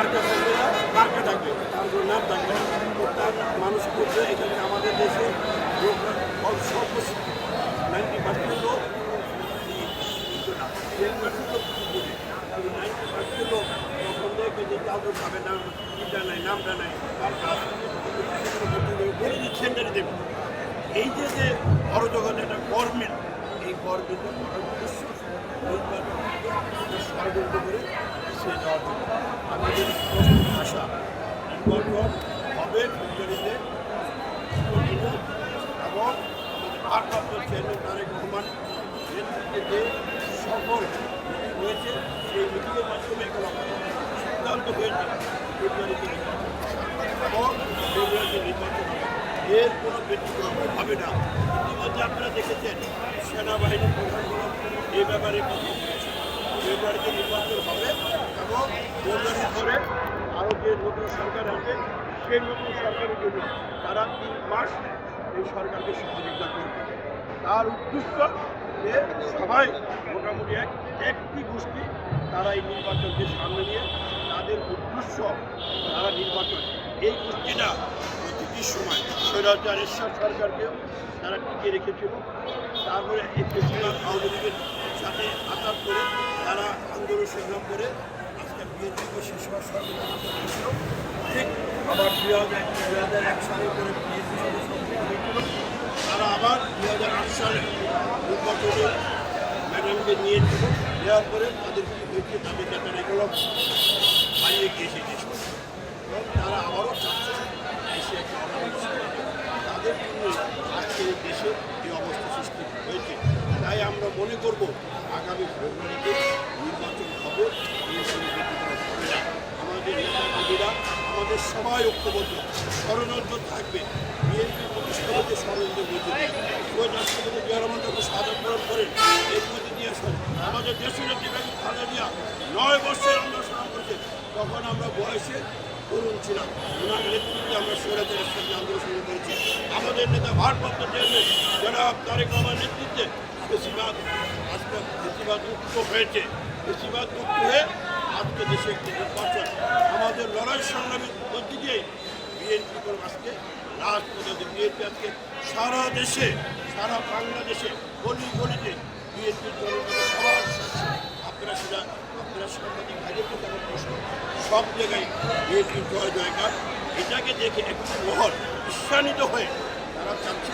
মার্কা থাকবে না, মার্কা থাকবে, তার কোনো নাম থাকবে না। তার মানুষ করছে এখানে আমাদের দেশে সর্বোচ্চ 90% লোক 10% লোক কিছু বোঝে, কিন্তু 90% লোক তখন দেখবে যে তাদের ভাবে নাম ইটা নাই, নামটা নাই, তার কাজ বলে যে সেন্টারে দেবে। এই যে যে বড় জগৎ একটা গভর্নমেন্ট, এই গভর্নমেন্টের উদ্দেশ্য ষড়যন্ত্র করে পিছিয়ে যাওয়ার জন্য আমাদের স্পষ্ট ভাষা নির্বাচন হবে ফেব্রুয়ারিতে এবং আমাদের ভারপ্রাপ্ত চেয়ারম্যান তারেক রহমান নেতৃত্বে যে সকল মিটিং হয়েছে সেই মিটিংয়ের মাধ্যমে এখন সিদ্ধান্ত হয়েছে ফেব্রুয়ারিতে এবং ফেব্রুয়ারিতে নির্বাচন হবে। এর কোনো ব্যতিক্রম হবে না। ইতিমধ্যে আপনারা দেখেছেন সেনাবাহিনীর প্রধানগুলো এই ব্যাপারে কথা বলেছে। ফেব্রুয়ারিতে নির্বাচন হবে এবং ফেব্রুয়ারি পরে আরও যে নতুন সরকার আসবে সেই নতুন সরকারের জন্য তারা 3 মাস এই সরকারকে সহযোগিতা করবে। তার উদ্দেশ্য যে সবাই মোটামুটি একটি গোষ্ঠী তারা এই নির্বাচনকে সামনে নিয়ে তাদের উদ্দেশ্য তারা নির্বাচন, এই গোষ্ঠীটা প্রতিটি সময় স্বৈরাচার এরশাদ সরকারকেও তারা টিকে রেখেছিল। তারপরে এই প্রেসিডেন্ট আওয়ামী লীগের সাথে আঘাত করে তারা আন্দোলন সংগ্রাম করে আজকে বিএনপিকে শেষ হওয়ার ষড়যন্ত্র করেছিল। ঠিক আবার 2001 সালে করে বিএনপির সাথে সম্পৃক্ত হয়েছিল। তারা আবার 2008 সালে নির্বাচনে ম্যাডামকে নিয়েছিল, দেওয়ার পরে তাদের কী হয়েছে তাদের নেতারা এগুলো হারিয়ে গিয়েছে দেশ, এবং তারা আবারও চাচ্ছে দেশে একটা তাদের জন্য আজকে এই দেশে এই অবস্থা সৃষ্টি হয়েছে। তাই আমরা মনে করব আগামী ফেব্রুয়ারিতে নির্বাচন হবে, হবে না। আমাদের নেতাকর্মীরা আমাদের সবাই ঐক্যবদ্ধ, ষড়যন্ত্র থাকবে। বিএনপির প্রতিষ্ঠা হতে ষড়যন্ত্র বলতে রাষ্ট্রপতি জিয়া রহমান যখন শাহাদাত বরণ করেন এর মধ্যে দিয়ে আসেন আমাদের দেশের নেত্রী বেগম খালেদা জিয়া 9 বছর আন্দোলন সংগ্রাম করেছে। তখন আমরা বয়সে তরুণ ছিলাম, ওনার নেতৃত্বে আমরা স্বৈরাচারের সাথে আন্দোলন সংগ্রাম করেছি। আমাদের নেতা ভারপ্রাপ্ত চেয়ারম্যান জনাব তারেক রহমানের নেতৃত্বে বেশিরভাগ আজকে বেশিরভাগ মুক্ত হয়েছে, বেশিরভাগ মুক্ত হয়ে আজকে দেশে একটি নির্বাচন আমাদের লড়াই সংগ্রামের মধ্যে দিয়ে বিএনপি করে আজকে রাজপথে বিএনপি আজকে সারা দেশে সারা বাংলাদেশে গলি গলিতে বিএনপির জনগণের সবার আপনারা সেটা আপনারা সাংবাদিক ভাইদের তো তেমন প্রশ্ন সব জায়গায় বিএনপির জয় জয়কার। এটাকে দেখে একটু মহল ঈর্ষান্বিত হয়ে তারা চাচ্ছে